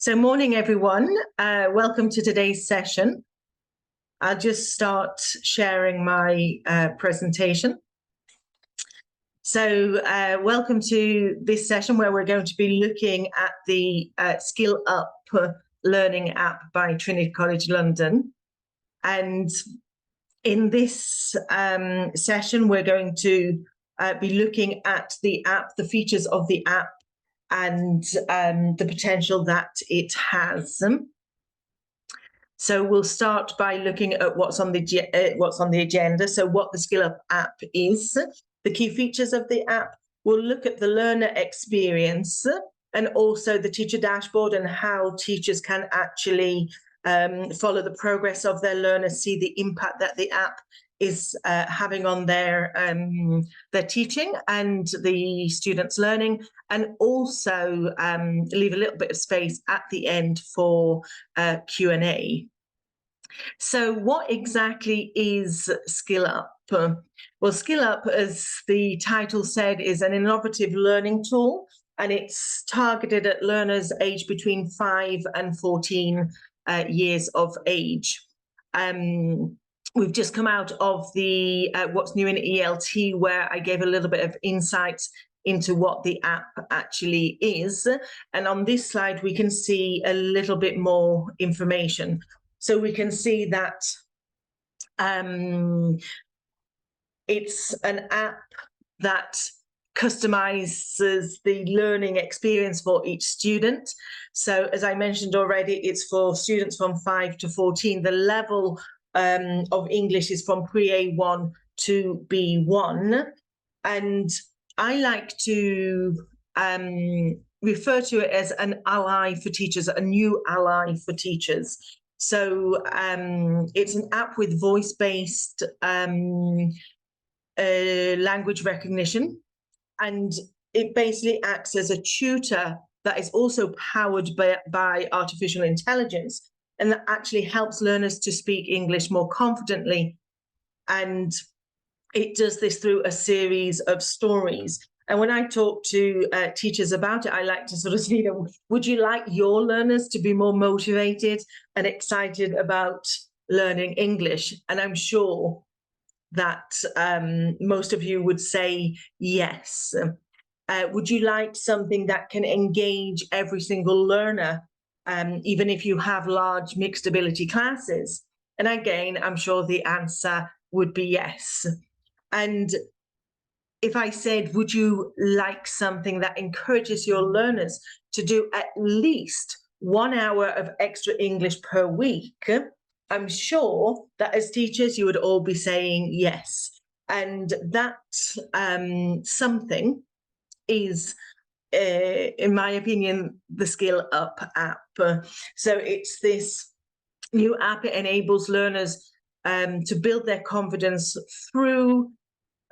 So morning, everyone. Welcome to today's session. I'll just start sharing my presentation. So welcome to this session where we're going to be looking at the Skill Up learning app by Trinity College London. And in this session, we're going to be looking at the app, the features of the app, and the potential that it has. So we'll start by looking at what's on the agenda. So what the Skill Up app is, the key features of the app. We'll look at the learner experience and also the teacher dashboard and how teachers can actually follow the progress of their learners, see the impact that the app is having on their teaching and the students' learning, and also leave a little bit of space at the end for Q&A. So what exactly is Skill Up? Well, Skill Up, as the title said, is an innovative learning tool, and it's targeted at learners aged between 5 and 14 years of age. We've just come out of the What's New in ELT, where I gave a little bit of insight into what the app actually is. And on this slide, we can see a little bit more information. So we can see that it's an app that customizes the learning experience for each student. So as I mentioned already, it's for students from 5 to 14. The level of English is from pre-A1 to B1. And I like to refer to it as an ally for teachers, a new ally for teachers. So it's an app with voice-based language recognition, and it basically acts as a tutor that is also powered by artificial intelligence, and that actually helps learners to speak English more confidently. And it does this through a series of stories. And when I talk to teachers about it, I like to sort of say, would you like your learners to be more motivated and excited about learning English? And I'm sure that most of you would say yes. Would you like something that can engage every single learner, even if you have large mixed ability classes? And again, I'm sure the answer would be yes. And if I said, would you like something that encourages your learners to do at least 1 hour of extra English per week, I'm sure that as teachers, you would all be saying yes. And that something is, in my opinion, the Skill Up app. So it's this new app. It enables learners to build their confidence through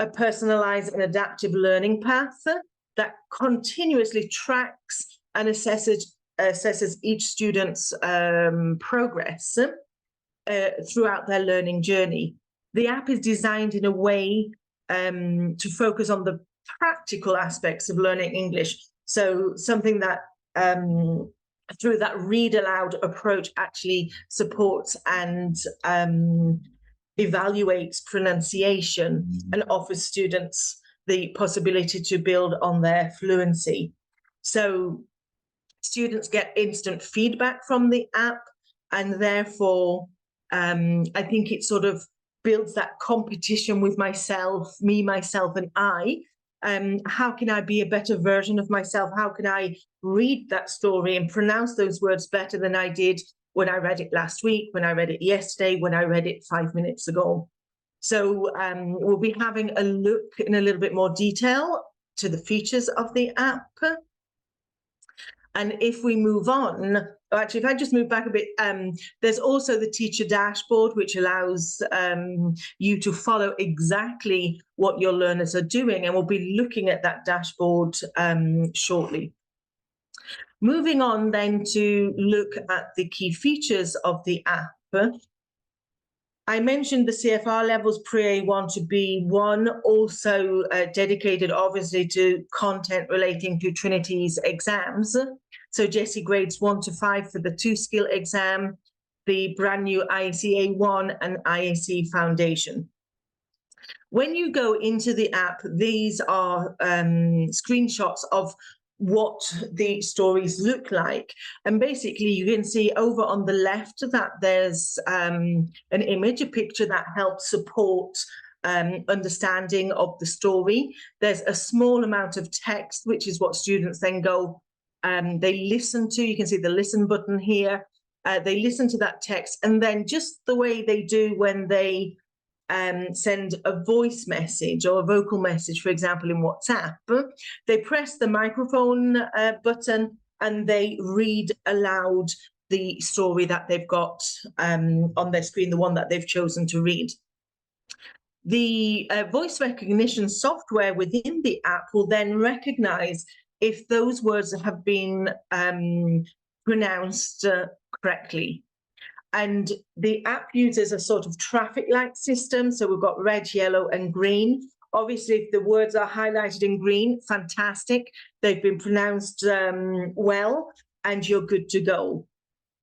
a personalized and adaptive learning path that continuously tracks and assesses each student's progress throughout their learning journey. The app is designed in a way to focus on the practical aspects of learning English. So something that through that read aloud approach actually supports and evaluates pronunciation and offers students the possibility to build on their fluency. So students get instant feedback from the app, and therefore I think it sort of builds that competition with myself, me, myself, and I. How can I be a better version of myself? How can I read that story and pronounce those words better than I did when I read it last week, when I read it yesterday, when I read it 5 minutes ago? So we'll be having a look in a little bit more detail to the features of the app. And if we move on, actually, if I just move back a bit, there's also the teacher dashboard, which allows you to follow exactly what your learners are doing. And we'll be looking at that dashboard shortly. Moving on then to look at the key features of the app. I mentioned the CFR levels pre-A1 to B1, also dedicated obviously to content relating to Trinity's exams. So Jessie grades 1 to 5 for the 2-skill exam, the brand new IAC A1 and IAC Foundation. When you go into the app, these are screenshots of what the stories look like. And basically you can see over on the left that there's an image, a picture that helps support understanding of the story. There's a small amount of text, which is what students then go, they listen to. You can see the listen button here. They listen to that text, and then just the way they do when they send a voice message or a vocal message, for example, in WhatsApp, they press the microphone button and they read aloud the story that they've got on their screen, the one that they've chosen to read. The voice recognition software within the app will then recognize if those words have been pronounced correctly. And the app uses a sort of traffic light system. So we've got red, yellow, and green. Obviously, if the words are highlighted in green, fantastic. They've been pronounced well, and you're good to go.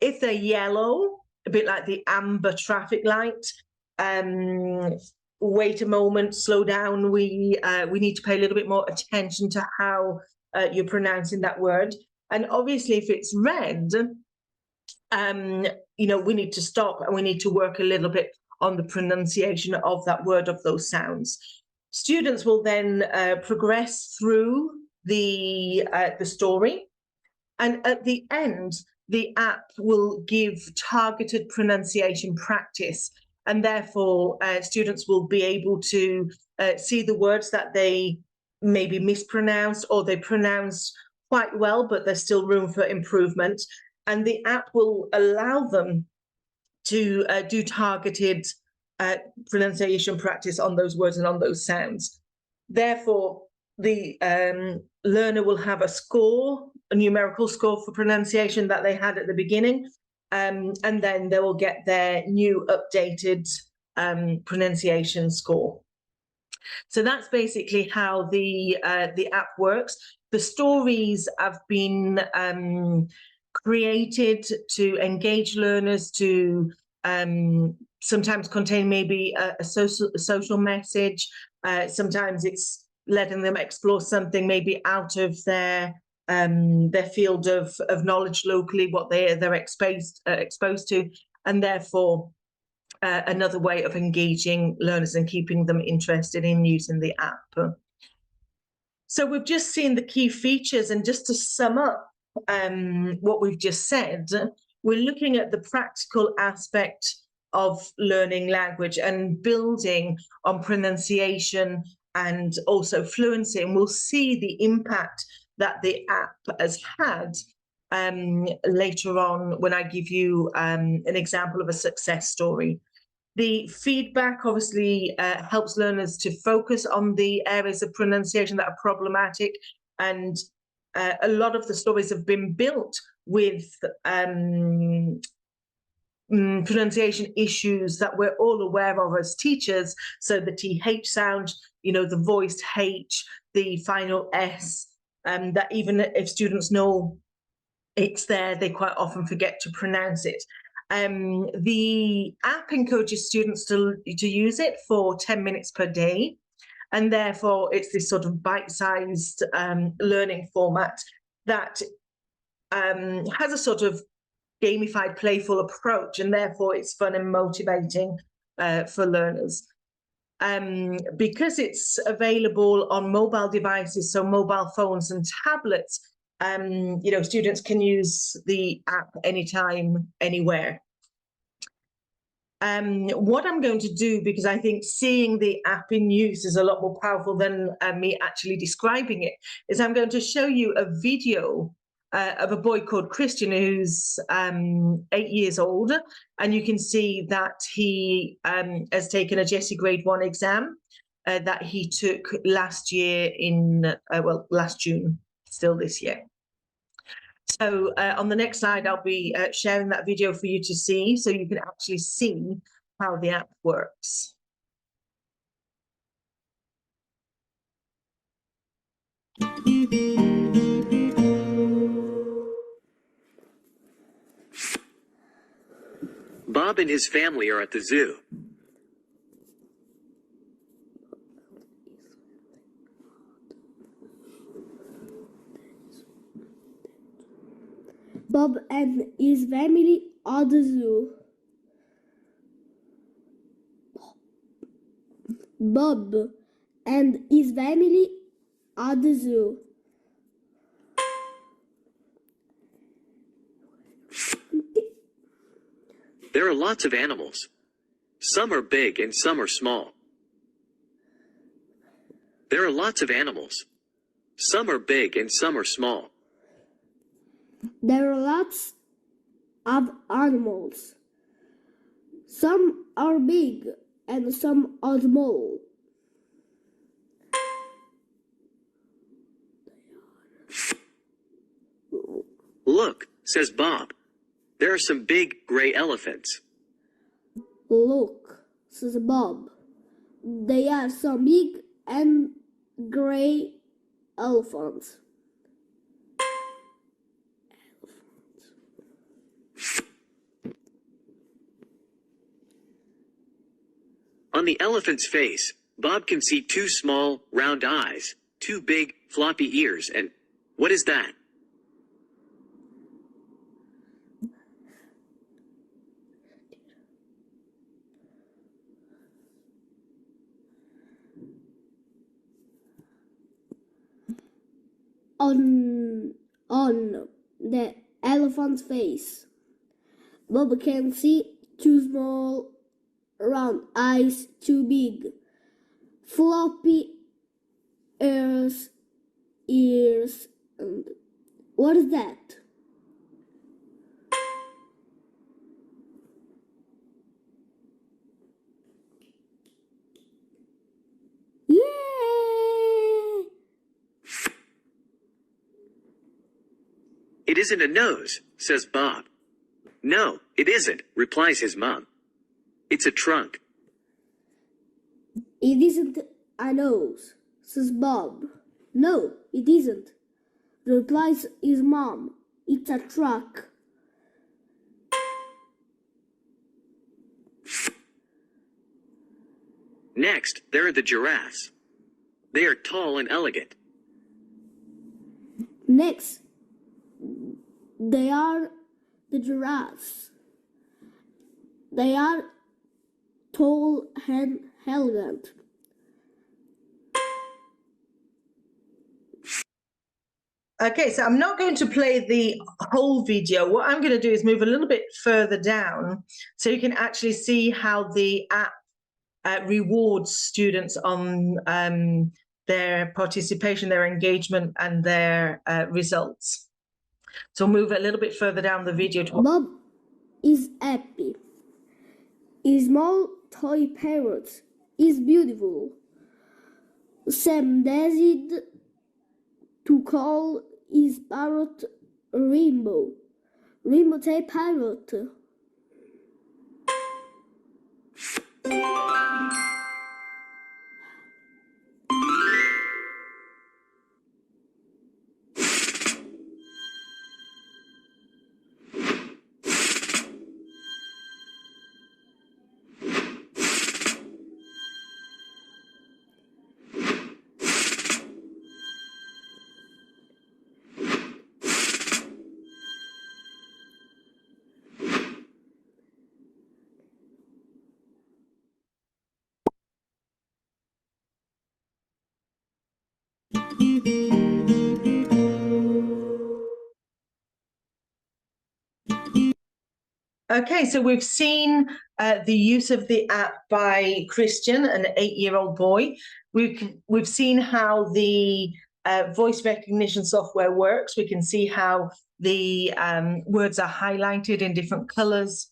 If they're yellow, a bit like the amber traffic light, wait a moment, slow down. We need to pay a little bit more attention to how you're pronouncing that word. And obviously, if it's red, you know, we need to stop and we need to work a little bit on the pronunciation of that word, of those sounds. Students will then progress through the story, and at the end, the app will give targeted pronunciation practice, and therefore students will be able to see the words that they maybe mispronounced or they pronounced quite well, but there's still room for improvement. And the app will allow them to do targeted pronunciation practice on those words and on those sounds. Therefore, the learner will have a score, a numerical score for pronunciation that they had at the beginning, and then they will get their new updated pronunciation score. So that's basically how the app works. The stories have been created to engage learners, to sometimes contain maybe a social message. Sometimes it's letting them explore something maybe out of their field of knowledge locally, what they're exposed to, and therefore another way of engaging learners and keeping them interested in using the app. So we've just seen the key features, and just to sum up what we've just said, we're looking at the practical aspect of learning language and building on pronunciation and also fluency, and we'll see the impact that the app has had later on when I give you an example of a success story. The feedback obviously helps learners to focus on the areas of pronunciation that are problematic, and a lot of the stories have been built with pronunciation issues that we're all aware of as teachers. So the TH sound, you know, the voiced H, the final S, that even if students know it's there, they quite often forget to pronounce it. The app encourages students to use it for 10 minutes per day. And therefore, it's this sort of bite-sized learning format that has a sort of gamified, playful approach, and therefore it's fun and motivating for learners. Because it's available on mobile devices, so mobile phones and tablets, you know, students can use the app anytime, anywhere. What I'm going to do, because I think seeing the app in use is a lot more powerful than me actually describing it, is I'm going to show you a video of a boy called Christian who's 8 years old, and you can see that he has taken a Jessie Grade 1 exam that he took last year in, well, last June, still this year. So on the next slide, I'll be sharing that video for you to see, so you can actually see how the app works. Bob and his family are at the zoo. Bob and his family are at the zoo. Bob and his family are at the zoo. There are lots of animals. Some are big and some are small. There are lots of animals. Some are big and some are small. There are lots of animals. Some are big and some are small. Look, says Bob. There are some big gray elephants. Look, says Bob. They are some big and gray elephants. On the elephant's face, Bob can see two small, round eyes, two big, floppy ears, and what is that? On the elephant's face, Bob can see two small round eyes, two big floppy ears, and what is that? Yay! It isn't a nose, says Bob. No, it isn't, replies his mom. It's a trunk. It isn't a nose, says Bob. No, it isn't, replies his mom. It's a truck. Next, there are the giraffes. They are tall and elegant. Next, they are the giraffes. They are tall and elegant. Okay, so I'm not going to play the whole video. What I'm going to do is move a little bit further down so you can actually see how the app rewards students on their participation, their engagement, and their results. So move a little bit further down the video. Bob is happy. His small toy parrot is beautiful. Sam decided to call his parrot Rainbow. Rainbow the parrot. Okay, so we've seen the use of the app by Christian, an 8-year-old boy. We've seen how the voice recognition software works. We can see how the words are highlighted in different colors.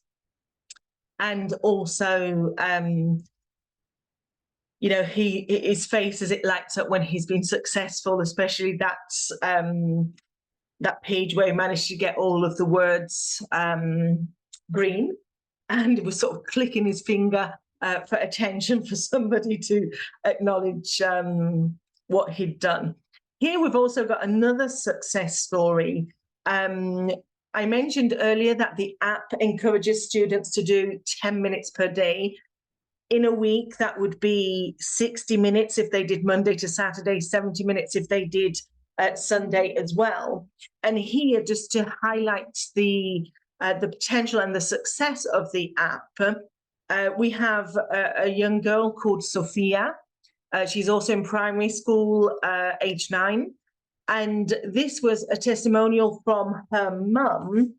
And also, you know, his face as it lights up when he's been successful, especially that page where he managed to get all of the words green, and he was sort of clicking his finger for attention for somebody to acknowledge what he'd done. Here we've also got another success story. I mentioned earlier that the app encourages students to do 10 minutes per day. In a week, that would be 60 minutes if they did Monday to Saturday, 70 minutes if they did Sunday as well. And here, just to highlight the potential and the success of the app, we have a young girl called Sophia. She's also in primary school, age 9. And this was a testimonial from her mum,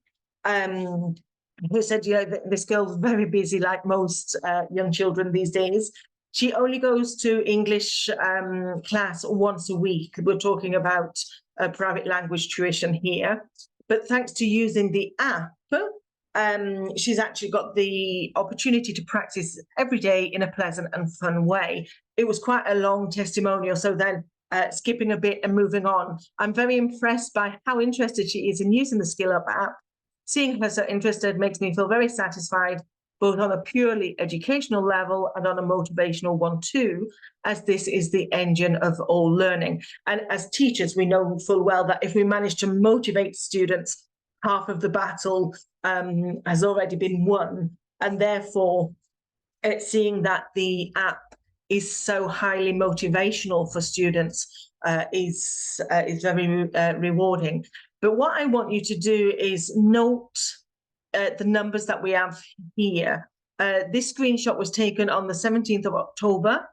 who said, this girl's very busy, like most young children these days. She only goes to English class once a week. We're talking about private language tuition here. But thanks to using the app, she's actually got the opportunity to practice every day in a pleasant and fun way. It was quite a long testimonial, so then skipping a bit and moving on. I'm very impressed by how interested she is in using the Skill Up app. Seeing her so interested makes me feel very satisfied, both on a purely educational level and on a motivational one too, as this is the engine of all learning. And as teachers, we know full well that if we manage to motivate students, half of the battle has already been won. And therefore, seeing that the app is so highly motivational for students is very rewarding. But what I want you to do is note the numbers that we have here. This screenshot was taken on the 17th of October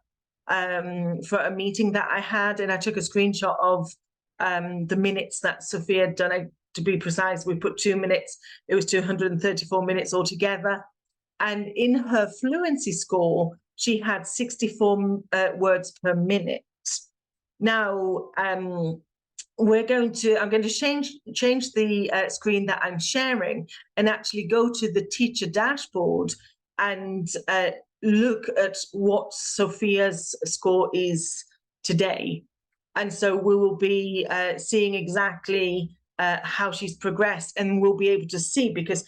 for a meeting that I had, and I took a screenshot of the minutes that Sophia had done. To be precise, we put 2 minutes. It was 234 minutes altogether. And in her fluency score, she had 64 words per minute. Now, I'm going to change the screen that I'm sharing and actually go to the teacher dashboard and look at what Sophia's score is today. And so we will be seeing exactly how she's progressed, and we'll be able to see, because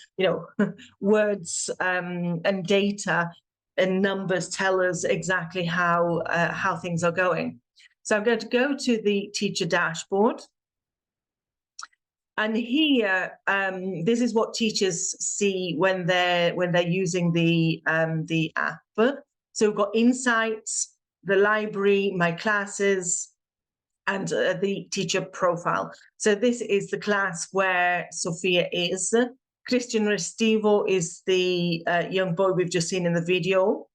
words and data and numbers tell us exactly how things are going. So I'm going to go to the teacher dashboard, and here this is what teachers see when they're using the app. So we've got insights, the library, my classes, and the teacher profile. So this is the class where Sophia is. Christian Restivo is the young boy we've just seen in the video.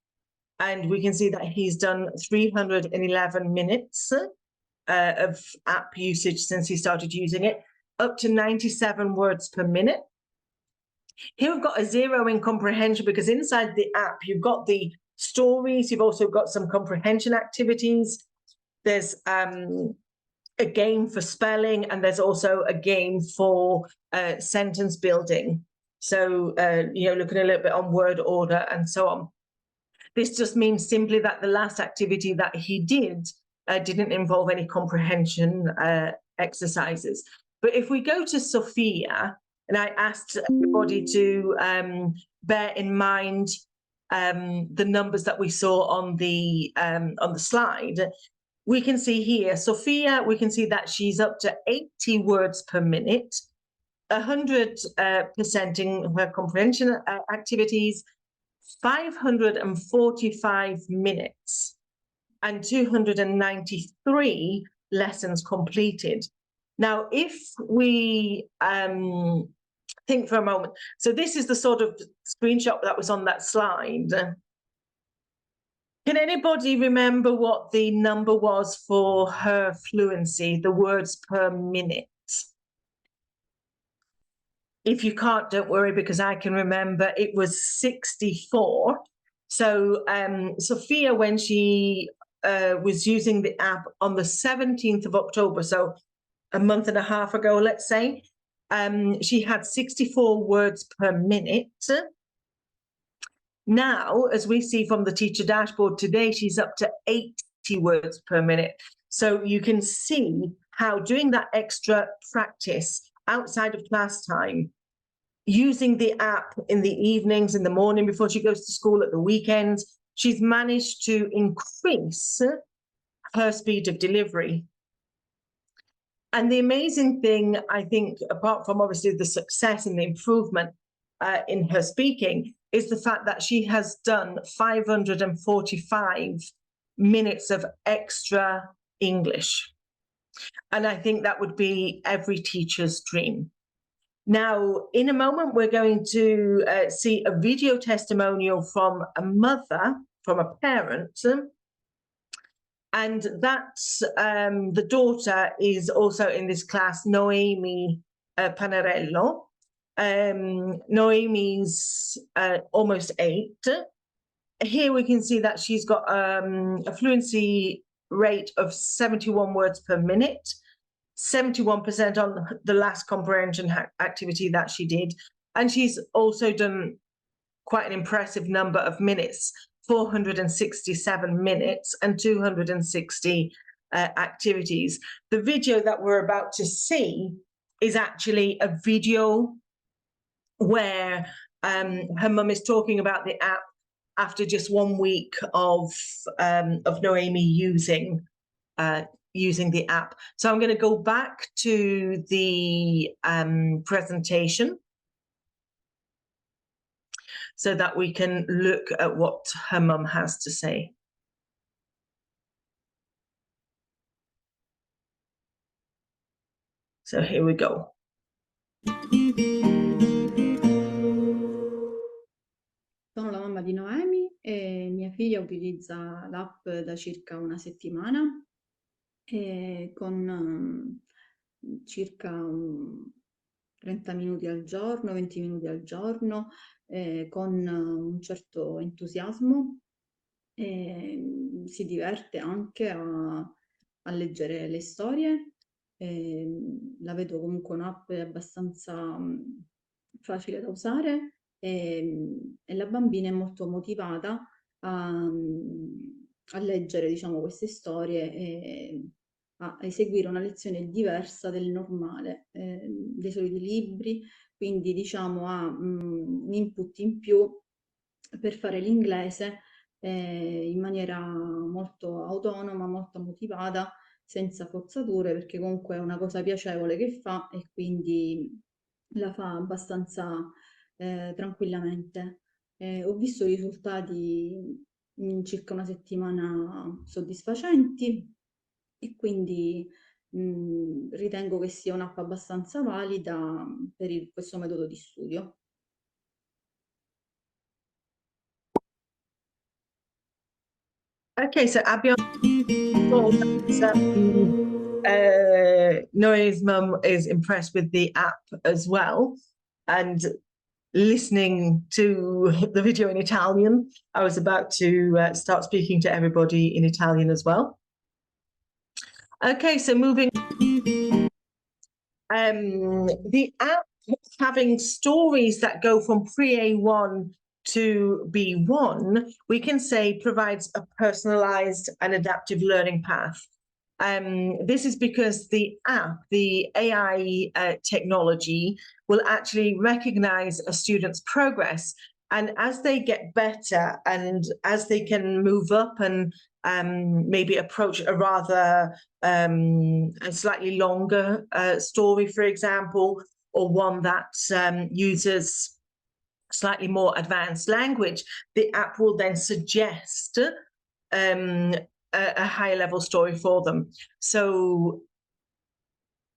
And we can see that he's done 311 minutes of app usage since he started using it, up to 97 words per minute. Here we've got a 0 in comprehension, because inside the app, you've got the stories, you've also got some comprehension activities. There's a game for spelling, and there's also a game for sentence building. So, looking a little bit on word order and so on. This just means simply that the last activity that he did didn't involve any comprehension exercises. But if we go to Sophia, and I asked everybody to bear in mind the numbers that we saw on the slide, we can see here, Sophia, we can see that she's up to 80 words per minute, 100% in her comprehension activities, 545 minutes, and 293 lessons completed. Now, if we think for a moment, so this is the sort of screenshot that was on that slide. Can anybody remember what the number was for her fluency, the words per minute? If you can't, don't worry, because I can remember. It was 64. So Sophia, when she was using the app on the 17th of October, so a month and a half ago, let's say, she had 64 words per minute. Now, as we see from the teacher dashboard today, she's up to 80 words per minute. So you can see how doing that extra practice outside of class time, using the app in the evenings, in the morning before she goes to school, at the weekends, she's managed to increase her speed of delivery. And the amazing thing, I think, apart from obviously the success and the improvement in her speaking, is the fact that she has done 545 minutes of extra English. And I think that would be every teacher's dream. Now, in a moment, we're going to see a video testimonial from a mother, from a parent. And that's the daughter is also in this class, Noemi Panarello. Noemi's almost 8. Here we can see that she's got a fluency rate of 71 words per minute, 71% on the last comprehension activity that she did. And she's also done quite an impressive number of minutes, 467 minutes and 260 activities. The video that we're about to see is actually a video where her mum is talking about the app after just 1 week of Noemi using the app. So I'm going to go back to the presentation so that we can look at what her mum has to say. So here we go. Sono la mamma di Noemi e mia figlia utilizza l'app da circa una settimana e con circa 30 minuti al giorno, 20 minuti al giorno, con un certo entusiasmo. Si diverte anche a leggere le storie. La vedo comunque un'app abbastanza facile da usare e la bambina è molto motivata a leggere, diciamo, queste storie e a eseguire una lezione diversa del normale, dei soliti libri, quindi diciamo ha un input in più per fare l'inglese in maniera molto autonoma, molto motivata, senza forzature, perché comunque è una cosa piacevole che fa e quindi la fa abbastanza tranquillamente. Ho visto i risultati in circa una settimana soddisfacenti e quindi ritengo che sia un'app abbastanza valida per questo metodo di studio. Okay, so Abby, Noe's mum is impressed with the app as well, and listening to the video in Italian, I was about to start speaking to everybody in Italian as well. Okay, so moving. The app having stories that go from pre-A1 to B1, we can say provides a personalized and adaptive learning path. This is because the app, the AI technology, will actually recognize a student's progress. And as they get better and as they can move up and maybe approach a rather a slightly longer story, for example, or one that uses slightly more advanced language, the app will then suggest a higher level story for them. So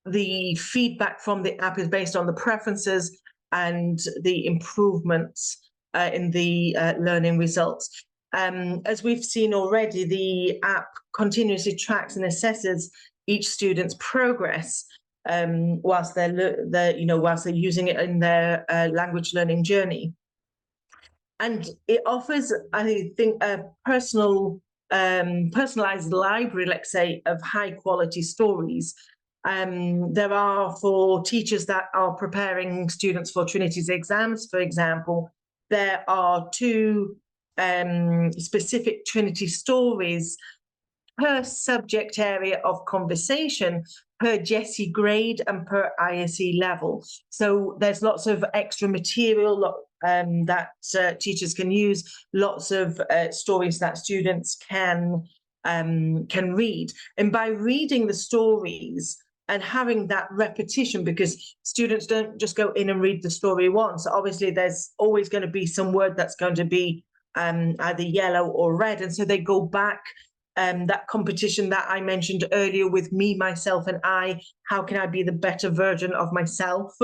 the feedback from the app is based on the preferences and the improvements in the learning results. As we've seen already, the app continuously tracks and assesses each student's progress whilst they're using it in their language learning journey. And it offers, I think, a personalized library, let's say, of high quality stories. There are, for teachers that are preparing students for Trinity's exams, for example, there are 2 specific Trinity stories per subject area of conversation, per GESE grade and per ISE level. So there's lots of extra material that teachers can use, lots of stories that students can read. And by reading the stories, and having that repetition, because students don't just go in and read the story once. Obviously, there's always going to be some word that's going to be either yellow or red, and so they go back. That competition that I mentioned earlier with me, myself, and I. How can I be the better version of myself?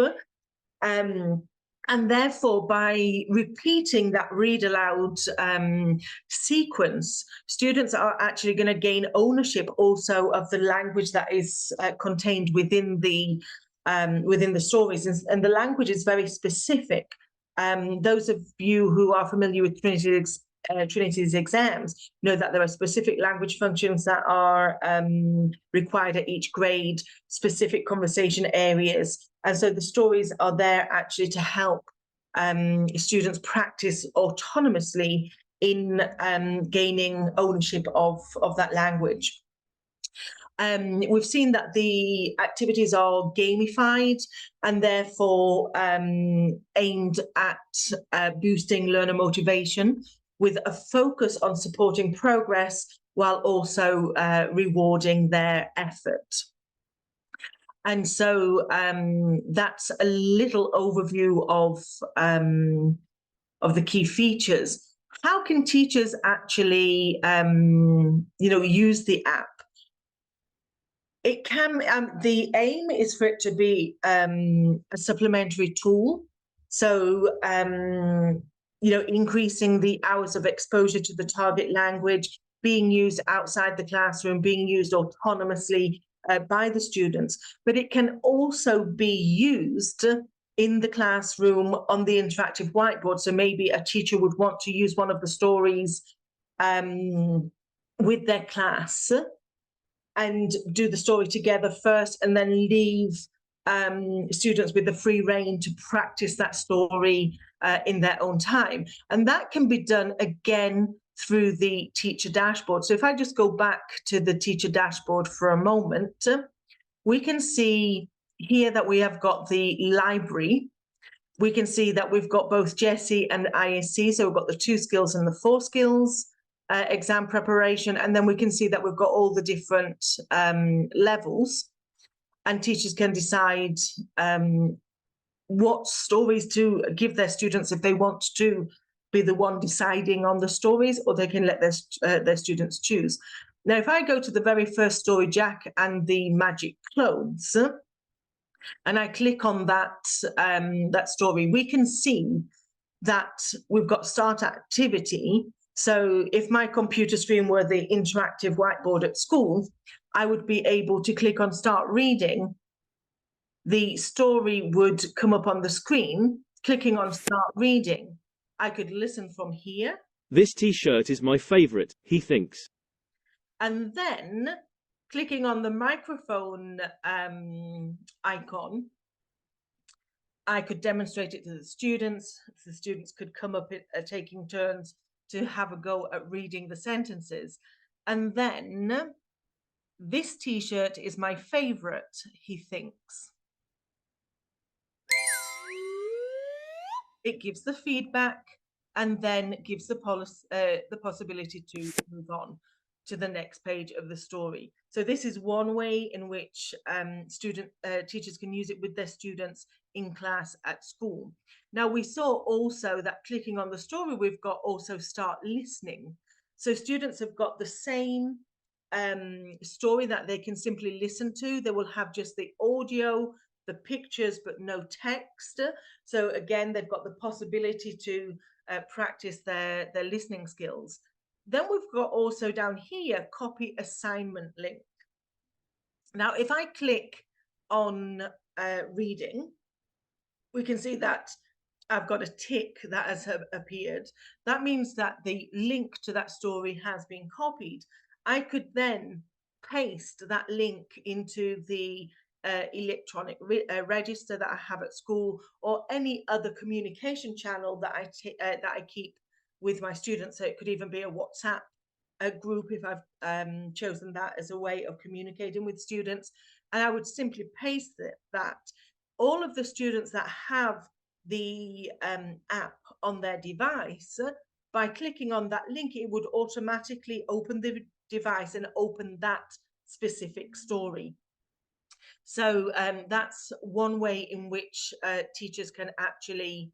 And therefore, by repeating that read aloud sequence, students are actually going to gain ownership also of the language that is contained within the stories, and the language is very specific. Those of you who are familiar with Trinity's exams know that there are specific language functions that are required at each grade, specific conversation areas. And so the stories are there actually to help students practice autonomously in gaining ownership of that language. We've seen that the activities are gamified and therefore aimed at boosting learner motivation, with a focus on supporting progress while also rewarding their effort. And so that's a little overview of the key features. How can teachers actually, use the app? It can. The aim is for it to be a supplementary tool. So, increasing the hours of exposure to the target language, being used outside the classroom, being used autonomously by the students. But it can also be used in the classroom on the interactive whiteboard. So maybe a teacher would want to use one of the stories with their class and do the story together first, and then leave students with the free rein to practice that story in their own time. And that can be done again through the teacher dashboard. So if I just go back to the teacher dashboard for a moment, we can see here that we have got the library. We can see that we've got both Jessie and ISC, so we've got the 2 skills and the 4 skills exam preparation, and then we can see that we've got all the different levels, and teachers can decide what stories to give their students if they want to be the one deciding on the stories, or they can let their students choose. Now, if I go to the very first story, Jack and the Magic Clothes, and I click on that story, we can see that we've got start activity. So if my computer screen were the interactive whiteboard at school, I would be able to click on start reading. The story would come up on the screen. Clicking on start reading, I could listen from here. This t-shirt is my favorite, he thinks. And then clicking on the microphone icon, I could demonstrate it to the students. The students could come up taking turns to have a go at reading the sentences. And then, this t-shirt is my favorite, he thinks. It gives the feedback and then gives the possibility to move on to the next page of the story. So this is one way in which teachers can use it with their students in class at school. Now, we saw also that clicking on the story, we've got also start listening. So students have got the same story that they can simply listen to. They will have just the audio, the pictures, but no text. So again, they've got the possibility to practice their listening skills. Then we've got also down here, copy assignment link. Now, if I click on reading, we can see that I've got a tick that has appeared. That means that the link to that story has been copied. I could then paste that link into the electronic register that I have at school, or any other communication channel that I keep with my students. So it could even be a WhatsApp group if I've chosen that as a way of communicating with students. And I would simply paste that. All of the students that have the app on their device, by clicking on that link, it would automatically open the device and open that specific story. So that's one way in which teachers can actually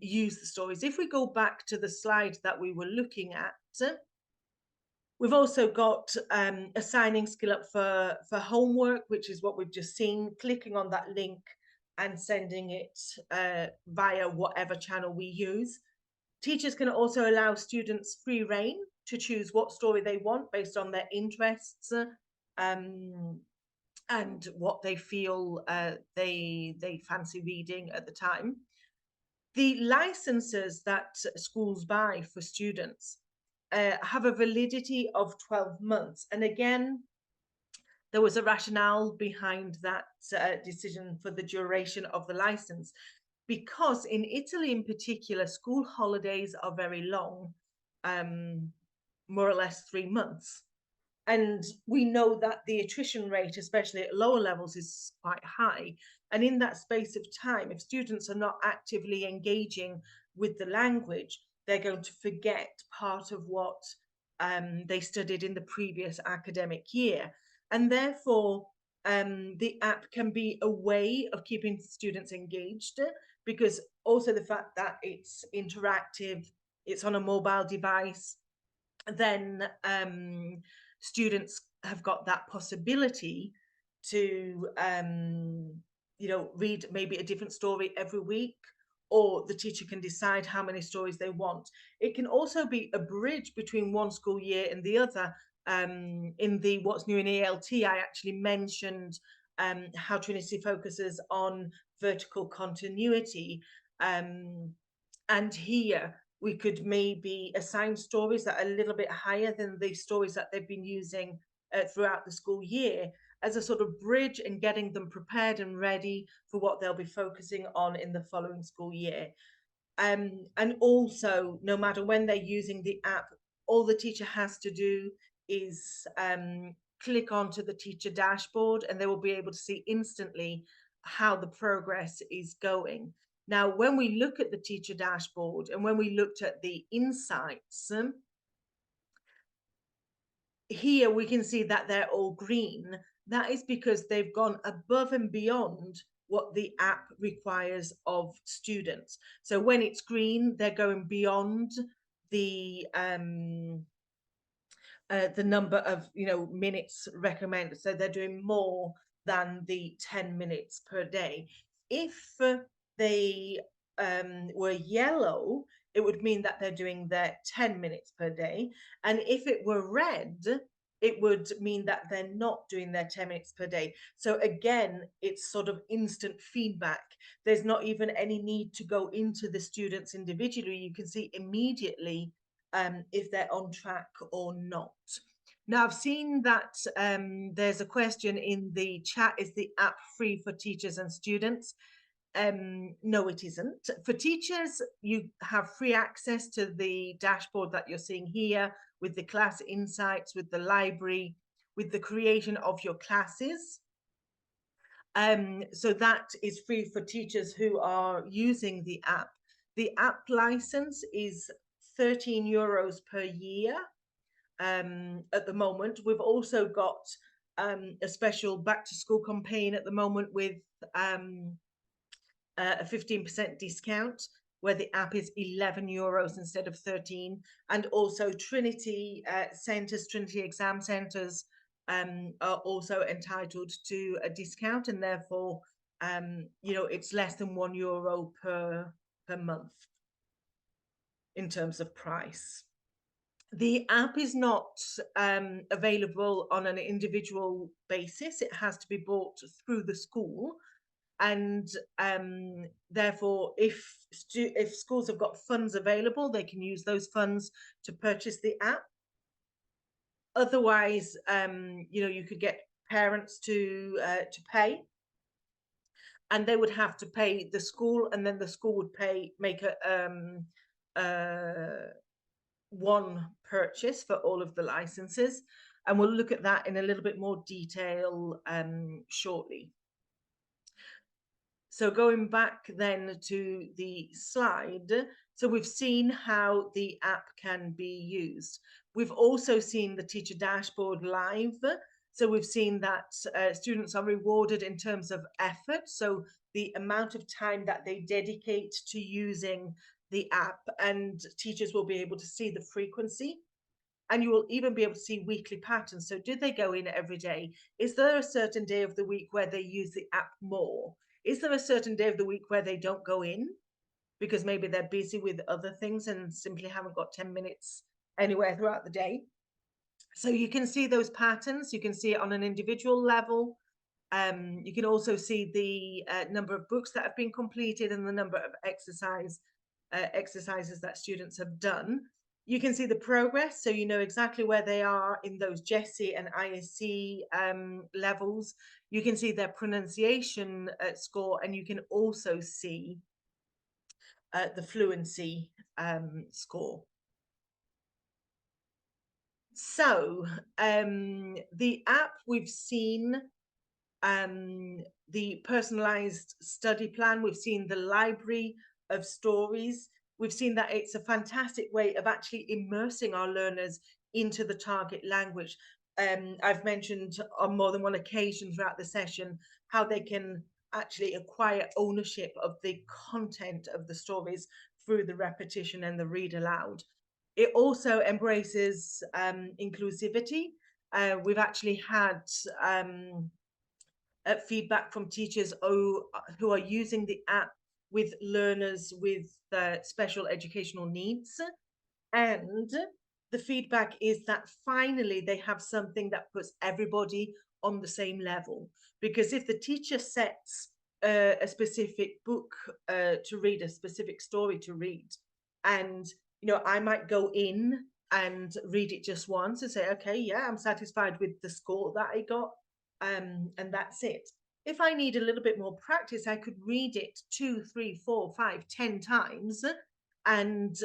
use the stories. If we go back to the slide that we were looking at, we've also got assigning skill up for homework, which is what we've just seen, clicking on that link and sending it via whatever channel we use. Teachers can also allow students free rein to choose what story they want based on their interests and what they feel they fancy reading at the time. The licenses that schools buy for students have a validity of 12 months. And again, there was a rationale behind that decision for the duration of the license, because in Italy in particular, school holidays are very long, more or less 3 months. And we know that the attrition rate, especially at lower levels, is quite high. And in that space of time, if students are not actively engaging with the language, they're going to forget part of what they studied in the previous academic year. And therefore, the app can be a way of keeping students engaged, because also the fact that it's interactive, it's on a mobile device, then students have got that possibility to read maybe a different story every week, or the teacher can decide how many stories they want. It can also be a bridge between one school year and the other. In the What's New in ELT, I actually mentioned how Trinity focuses on vertical continuity, and here we could maybe assign stories that are a little bit higher than the stories that they've been using throughout the school year, as a sort of bridge and getting them prepared and ready for what they'll be focusing on in the following school year. And also, no matter when they're using the app, all the teacher has to do is click onto the teacher dashboard, and they will be able to see instantly how the progress is going. Now, when we look at the teacher dashboard and when we looked at the insights, here we can see that they're all green. That is because they've gone above and beyond what the app requires of students. So when it's green, they're going beyond the number of minutes recommended. So they're doing more than the 10 minutes per day. If they were yellow, it would mean that they're doing their 10 minutes per day. And if it were red, it would mean that they're not doing their 10 minutes per day. So again, it's sort of instant feedback. There's not even any need to go into the students individually. You can see immediately if they're on track or not. Now, I've seen that there's a question in the chat: is the app free for teachers and students? No, it isn't. For teachers, you have free access to the dashboard that you're seeing here, with the class insights, with the library, with the creation of your classes. So that is free for teachers who are using the app. The app license is €13 per year at the moment. We've also got a special back to school campaign at the moment with a 15% discount, where the app is €11 instead of 13. And also Trinity centres, Trinity exam centres are also entitled to a discount, and therefore it's less than €1 per month in terms of price. The app is not available on an individual basis. It has to be bought through the school. And therefore, if schools have got funds available, they can use those funds to purchase the app. Otherwise, you could get parents to pay, and they would have to pay the school, and then the school would make one purchase for all of the licenses. And we'll look at that in a little bit more detail shortly. So going back then to the slide, so we've seen how the app can be used. We've also seen the teacher dashboard live, So we've seen that students are rewarded in terms of effort. So the amount of time that they dedicate to using the app, and teachers will be able to see the frequency. And you will even be able to see weekly patterns. So did they go in every day? Is there a certain day of the week where they use the app more? Is there a certain day of the week where they don't go in because maybe they're busy with other things and simply haven't got 10 minutes anywhere throughout the day? So you can see those patterns. You can see it on an individual level. You can also see the number of books that have been completed and the number of exercises that students have done. You can see the progress, so you know exactly where they are in those GESE and ISC levels. You can see their pronunciation score, and you can also see the fluency score. So the app, we've seen the personalized study plan, we've seen the library of stories, we've seen that it's a fantastic way of actually immersing our learners into the target language. I've mentioned on more than one occasion throughout the session how they can actually acquire ownership of the content of the stories through the repetition and the read aloud. It also embraces inclusivity. We've actually had feedback from teachers who are using the app with learners with special educational needs. And the feedback is that finally they have something that puts everybody on the same level. Because if the teacher sets a specific book to read, a specific story to read, and I might go in and read it just once and say, okay, yeah, I'm satisfied with the score that I got, and that's it. If I need a little bit more practice, I could read it 2, 3, 4, 5, 10 times, and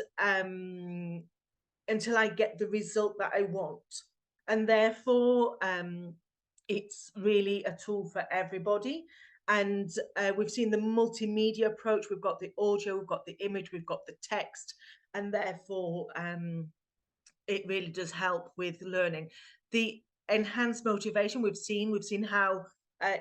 until I get the result that I want. And therefore, it's really a tool for everybody. And we've seen the multimedia approach. We've got the audio, we've got the image, we've got the text, and therefore it really does help with learning. The enhanced motivation, we've seen how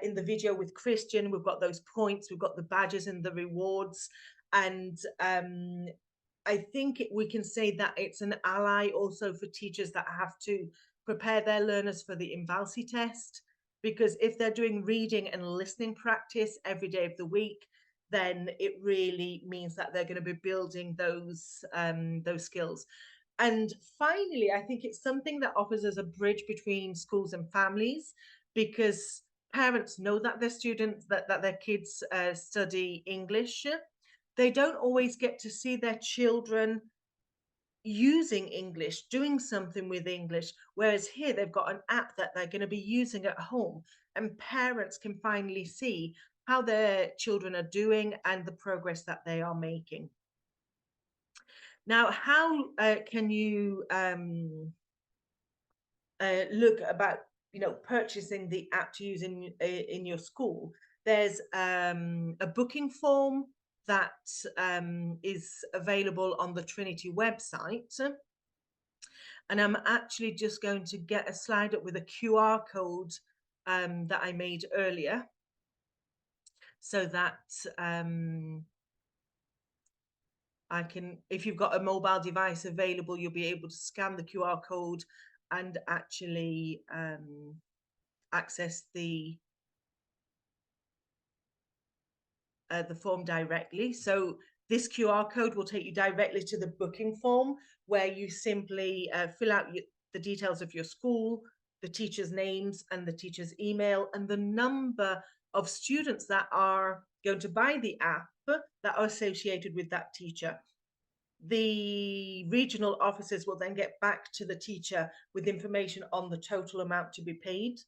in the video with Christian, we've got those points, we've got the badges and the rewards. And I think we can say that it's an ally also for teachers that have to prepare their learners for the Invalsi test, because if they're doing reading and listening practice every day of the week, then it really means that they're going to be building those skills. And finally, I think it's something that offers us a bridge between schools and families, because parents know that their students, that their kids study English. They don't always get to see their children using English, doing something with English, whereas here they've got an app that they're going to be using at home, and parents can finally see how their children are doing and the progress that they are making. Now, how can you look about purchasing the app to use in your school? There's a booking form that is available on the Trinity website, and I'm actually just going to get a slide up with a QR code that I made earlier, so that I can, if you've got a mobile device available, you'll be able to scan the QR code and actually access the form directly. So this QR code will take you directly to the booking form, where you simply fill out the details of your school, the teachers' names and the teacher's email, and the number of students that are going to buy the app that are associated with that teacher. The regional officers will then get back to the teacher with information on the total amount to be paid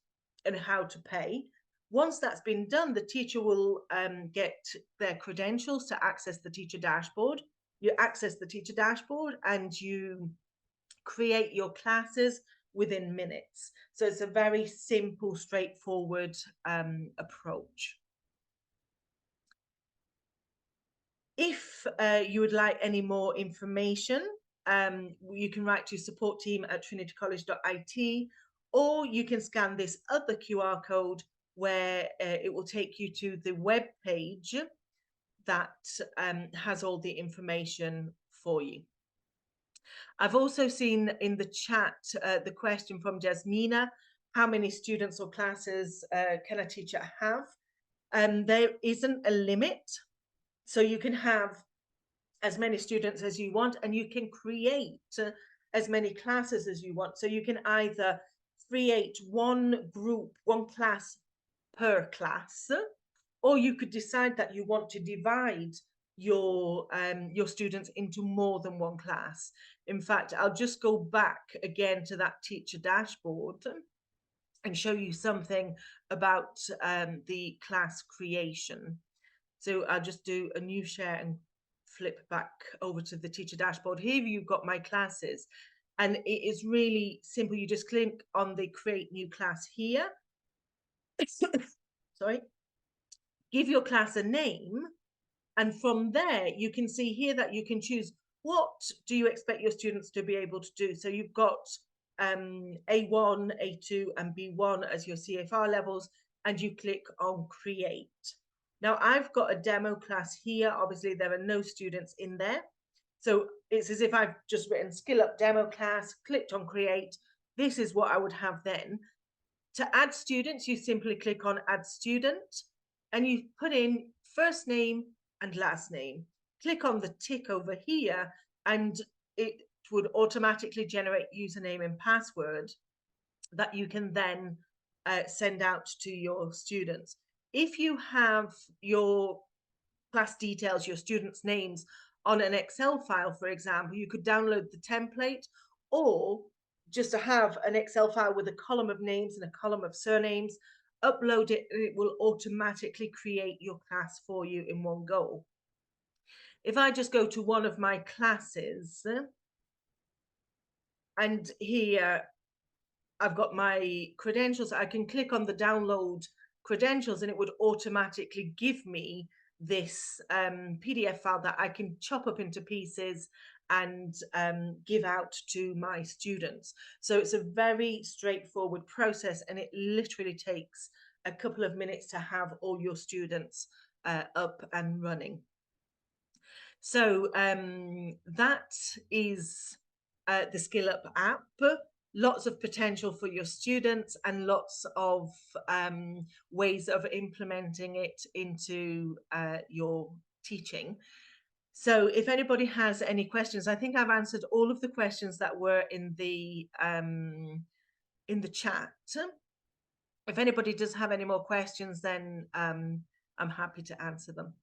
and how to pay. Once that's been done, the teacher will get their credentials to access the teacher dashboard. You access the teacher dashboard and you create your classes within minutes. So it's a very simple, straightforward approach. If you would like any more information, you can write to support team@trinitycollege.it, or you can scan this other QR code where it will take you to the web page that has all the information for you. I've also seen in the chat the question from Jasmina, how many students or classes can a teacher have? There isn't a limit, so you can have as many students as you want, and you can create as many classes as you want. So you can either create one group, one class per class, or you could decide that you want to divide your students into more than one class. In fact, I'll just go back again to that teacher dashboard and show you something about the class creation. So I'll just do a new share and flip back over to the teacher dashboard. Here you've got my classes, and it is really simple. You just click on the create new class here. Sorry. Give your class a name, and from there you can see here that you can choose what do you expect your students to be able to do. So you've got A1, A2 and B1 as your CFR levels, and you click on create. Now I've got a demo class here. Obviously there are no students in there, so it's as if I've just written skill up demo class, clicked on create. This is what I would have then. To add students, you simply click on add student, and you put in first name and last name. Click on the tick over here, and it would automatically generate username and password that you can then send out to your students. If you have your class details, your students' names on an Excel file, for example, you could download the template, or just to have an Excel file with a column of names and a column of surnames, upload it, and it will automatically create your class for you in one go. If I just go to one of my classes, and here I've got my credentials, I can click on the download credentials, and it would automatically give me this PDF file that I can chop up into pieces and give out to my students. So it's a very straightforward process, and it literally takes a couple of minutes to have all your students up and running. So that is the Skill Up app. Lots of potential for your students, and lots of ways of implementing it into your teaching. So if anybody has any questions, I think I've answered all of the questions that were in the chat. If anybody does have any more questions, then I'm happy to answer them.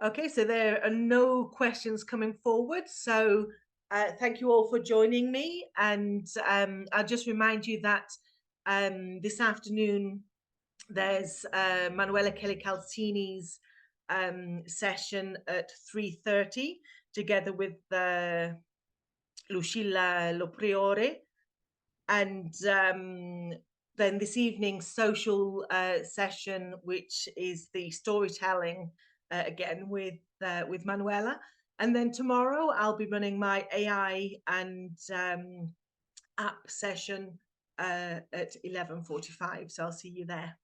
Okay, so there are no questions coming forward. So thank you all for joining me. And I'll just remind you that this afternoon, there's Manuela Kelly Calcini's session at 3:30, together with Lucilla Lopriore. And then this evening's social session, which is the storytelling again with Manuela. And then tomorrow I'll be running my AI and app session at 11:45. So I'll see you there.